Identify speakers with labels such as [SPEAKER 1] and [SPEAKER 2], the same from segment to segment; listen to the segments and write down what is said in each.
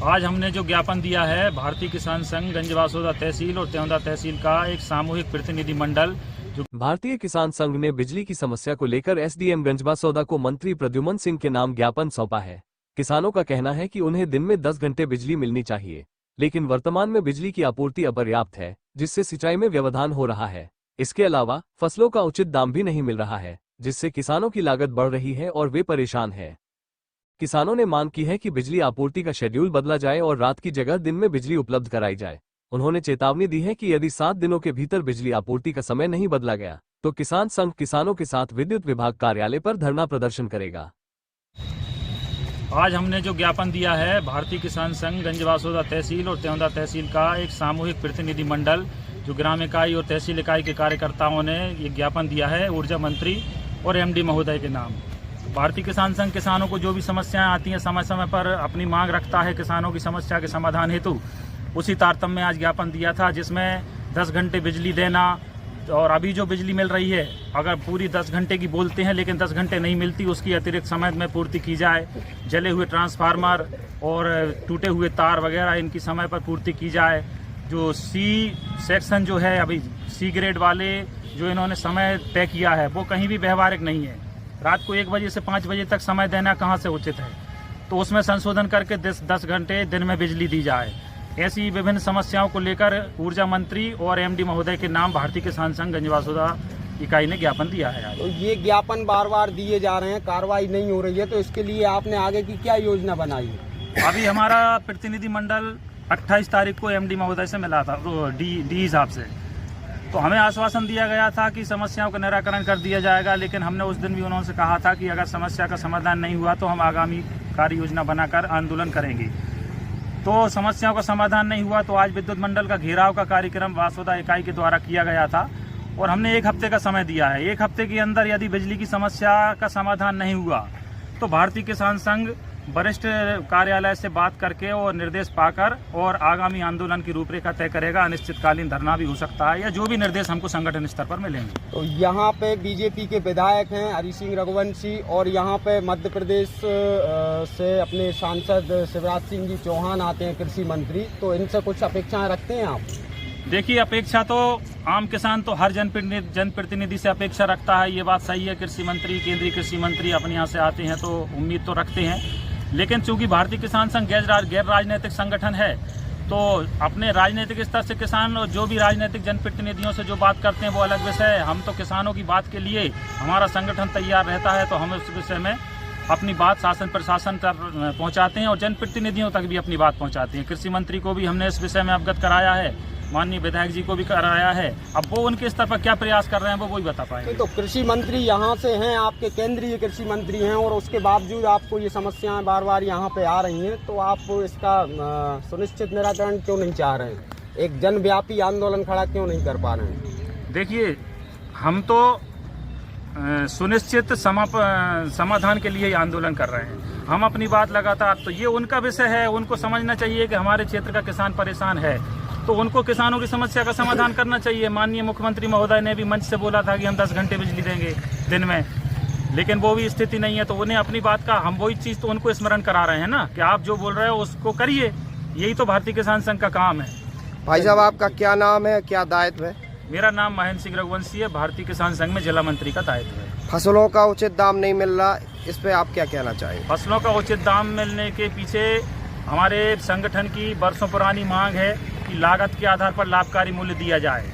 [SPEAKER 1] आज हमने जो ज्ञापन दिया है भारतीय किसान संघ गंजवासौदा तहसील और त्योंदा तहसील का एक सामूहिक प्रतिनिधिमंडल जो
[SPEAKER 2] भारतीय किसान संघ ने बिजली की समस्या को लेकर एसडीएम गंजवासौदा को मंत्री प्रद्युमन सिंह के नाम ज्ञापन सौंपा है। किसानों का कहना है कि उन्हें दिन में 10 घंटे बिजली मिलनी चाहिए, लेकिन वर्तमान में बिजली की आपूर्ति अपर्याप्त है, जिससे सिंचाई में व्यवधान हो रहा है। इसके अलावा फसलों का उचित दाम भी नहीं मिल रहा है, जिससे किसानों की लागत बढ़ रही है और वे परेशान हैं। किसानों ने मांग की है कि बिजली आपूर्ति का शेड्यूल बदला जाए और रात की जगह दिन में बिजली उपलब्ध कराई जाए। उन्होंने चेतावनी दी है कि यदि 7 दिनों के भीतर बिजली आपूर्ति का समय नहीं बदला गया तो किसान संघ किसानों के साथ विद्युत विभाग कार्यालय पर धरना प्रदर्शन करेगा।
[SPEAKER 1] आज हमने जो ज्ञापन दिया है भारतीय किसान संघ गंजवासौदा तहसील और त्योंदा तहसील का एक सामूहिक प्रतिनिधिमंडल जो ग्राम इकाई और तहसील इकाई के कार्यकर्ताओं ने ये ज्ञापन दिया है ऊर्जा मंत्री और एमडी महोदय के नाम। भारतीय किसान संघ किसानों को जो भी समस्याएं आती हैं समय समय पर अपनी मांग रखता है किसानों की समस्या के समाधान हेतु। उसी तारतम्य में आज ज्ञापन दिया था जिसमें 10 घंटे बिजली देना और अभी जो बिजली मिल रही है अगर पूरी 10 घंटे की बोलते हैं लेकिन 10 घंटे नहीं मिलती, उसकी अतिरिक्त समय में पूर्ति की जाए। जले हुए ट्रांसफार्मर और टूटे हुए तार वगैरह इनकी समय पर पूर्ति की जाए। जो सी सेक्शन जो है अभी सी ग्रेड वाले जो इन्होंने समय तय किया है वो कहीं भी व्यवहारिक नहीं है। रात को 1 बजे से 5 बजे तक समय देना कहाँ से उचित है, तो उसमें संशोधन करके 10 घंटे दिन में बिजली दी जाए। ऐसी विभिन्न समस्याओं को लेकर ऊर्जा मंत्री और एमडी महोदय के नाम भारतीय किसान संघ गंजवासौदा इकाई ने ज्ञापन दिया है।
[SPEAKER 3] तो ये ज्ञापन बार बार दिए जा रहे हैं, कार्रवाई नहीं हो रही है, तो इसके लिए आपने आगे की क्या योजना बनाई है?
[SPEAKER 1] अभी हमारा प्रतिनिधिमंडल 28 तारीख को एमडी महोदय से मिला था डी साहब से, तो हमें आश्वासन दिया गया था कि समस्याओं का निराकरण कर दिया जाएगा, लेकिन हमने उस दिन भी उन्होंने कहा था कि अगर समस्या का समाधान नहीं हुआ तो हम आगामी कार्य योजना बनाकर आंदोलन करेंगे। तो समस्याओं का समाधान नहीं हुआ तो आज विद्युत मंडल का घेराव का कार्यक्रम वासौदा इकाई के द्वारा किया गया था और हमने 1 हफ्ते का समय दिया है। 1 हफ्ते के अंदर यदि बिजली की समस्या का समाधान नहीं हुआ तो भारतीय किसान संघ वरिष्ठ कार्यालय से बात करके और निर्देश पाकर और आगामी आंदोलन की रूपरेखा तय करेगा। अनिश्चितकालीन धरना भी हो सकता है या जो भी निर्देश हमको संगठन स्तर पर मिलेंगे।
[SPEAKER 3] तो यहाँ पे बीजेपी के विधायक हैं हरि सिंह रघुवंशी और यहाँ पे मध्य प्रदेश से अपने सांसद शिवराज सिंह जी चौहान आते हैं कृषि मंत्री, तो इनसे कुछ अपेक्षाएं रखते हैं आप?
[SPEAKER 1] देखिए, अपेक्षा तो आम किसान तो हर जनप्रतिनिधि से अपेक्षा रखता है, ये बात सही है। कृषि मंत्री, केंद्रीय कृषि मंत्री अपने यहाँ से आते हैं तो उम्मीद तो रखते हैं, लेकिन चूंकि भारतीय किसान संघ गैर राजनीतिक संगठन है तो अपने राजनीतिक स्तर से किसान और जो भी राजनीतिक जनप्रतिनिधियों से जो बात करते हैं वो अलग विषय है। हम तो किसानों की बात के लिए हमारा संगठन तैयार रहता है, तो हम उस विषय में अपनी बात शासन प्रशासन तक पहुंचाते हैं और जनप्रतिनिधियों तक भी अपनी बात पहुंचाते हैं। कृषि मंत्री को भी हमने इस विषय में अवगत कराया है, माननीय विधायक जी को भी कराया है। अब वो उनके स्तर पर क्या प्रयास कर रहे हैं वो ही बता पाएंगे।
[SPEAKER 3] तो कृषि मंत्री यहाँ से हैं, आपके केंद्रीय कृषि मंत्री हैं, और उसके बावजूद आपको ये समस्याएं बार बार यहाँ पे आ रही हैं, तो आप इसका सुनिश्चित निराकरण क्यों नहीं चाह रहे हैं? एक जनव्यापी आंदोलन खड़ा क्यों नहीं कर पा रहे हैं?
[SPEAKER 1] देखिए, हम तो सुनिश्चित समाधान के लिए ही आंदोलन कर रहे हैं। हम अपनी बात लगातार, तो ये उनका विषय है, उनको समझना चाहिए कि हमारे क्षेत्र का किसान परेशान है, तो उनको किसानों की समस्या का समाधान करना चाहिए। माननीय मुख्यमंत्री महोदय ने भी मंच से बोला था कि हम 10 घंटे बिजली देंगे दिन में, लेकिन वो भी स्थिति नहीं है, तो उन्हें अपनी बात का हम वही चीज़ तो उनको स्मरण करा रहे हैं ना कि आप जो बोल रहे हो उसको करिए। यही तो भारतीय किसान संघ का काम है।
[SPEAKER 3] भाई साहब, आपका क्या नाम है, क्या दायित्व है?
[SPEAKER 1] मेरा नाम महेंद्र सिंह रघुवंशी है, भारतीय किसान संघ में जिला मंत्री का दायित्व है।
[SPEAKER 3] फसलों का उचित दाम नहीं मिल रहा, इस पे आप क्या कहना चाहेंगे?
[SPEAKER 1] फसलों का उचित दाम मिलने के पीछे हमारे संगठन की वर्षों पुरानी मांग है कि लागत के आधार पर लाभकारी मूल्य दिया जाए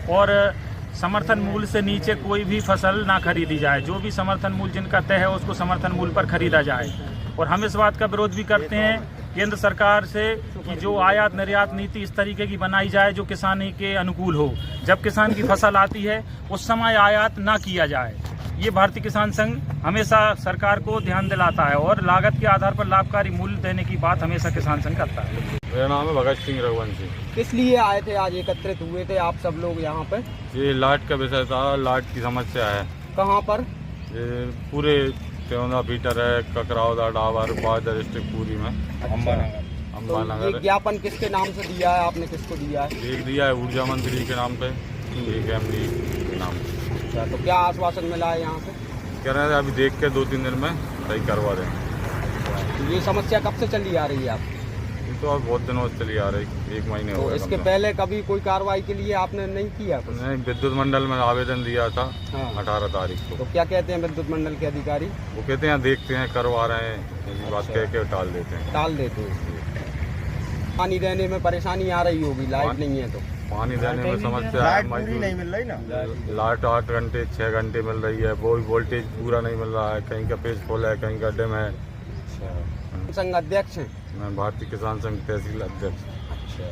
[SPEAKER 1] और समर्थन मूल्य से नीचे कोई भी फसल ना खरीदी जाए। जो भी समर्थन मूल्य जिनका तय है उसको समर्थन मूल्य पर खरीदा जाए। और हम इस बात का विरोध भी करते हैं केंद्र सरकार से कि जो आयात निर्यात नीति इस तरीके की बनाई जाए जो किसानी के अनुकूल हो। जब किसान की फसल आती है उस समय आयात ना किया जाए। ये भारतीय किसान संघ हमेशा सरकार को ध्यान दिलाता है और लागत के आधार पर लाभकारी मूल्य देने की बात हमेशा किसान संघ करता है।
[SPEAKER 4] मेरा नाम है भगत सिंह रघुवंशी।
[SPEAKER 3] किस लिए आए थे, आज एकत्रित हुए थे आप सब लोग यहाँ पे?
[SPEAKER 4] ये लाट का विषय था, लाट की समस्या है।
[SPEAKER 3] कहाँ पर?
[SPEAKER 4] ये पूरे त्योंदा फीटर है, ककरावदा, डाबर, बादर डिस्ट्रिक्ट पूरी में, अम्बानगर।
[SPEAKER 3] ये ज्ञापन किसके नाम से दिया है, आपने किसको दिया है?
[SPEAKER 4] एक दिया है ऊर्जा मंत्री के नाम पे, एक एमडी के नाम पे।
[SPEAKER 3] तो क्या आश्वासन मिला है यहाँ पे?
[SPEAKER 4] कह रहे थे अभी देख के 2-3 दिन में सही करवा देंगे।
[SPEAKER 3] तो ये समस्या कब से चली आ रही है आप?
[SPEAKER 4] ये तो अब बहुत दिनों से चली आ रही, 1 महीने हो
[SPEAKER 3] तो
[SPEAKER 4] गए।
[SPEAKER 3] इसके पहले कभी कोई कार्रवाई के लिए आपने नहीं किया कुछ?
[SPEAKER 4] नहीं, विद्युत मंडल में आवेदन दिया था
[SPEAKER 3] हाँ।
[SPEAKER 4] 18 तारीख को।
[SPEAKER 3] तो क्या कहते हैं विद्युत मंडल के अधिकारी?
[SPEAKER 4] वो कहते हैं देखते हैं, करवा रहे हैं, ऐसी बात कह के टाल देते हैं।
[SPEAKER 3] टाल देते हैं। पानी देने में परेशानी आ रही होगी, लाइट नहीं है तो?
[SPEAKER 4] पानी देने में समस्या है, नहीं मिल रही ना। लाइट 8 घंटे 6 घंटे मिल रही है, वो वोल्टेज पूरा नहीं मिल रहा है, कहीं का पेज फुल है, कहीं का डिम है।
[SPEAKER 3] संघ अध्यक्ष हैं?
[SPEAKER 4] मैं भारतीय किसान संघ तहसील अध्यक्ष।
[SPEAKER 3] अच्छा।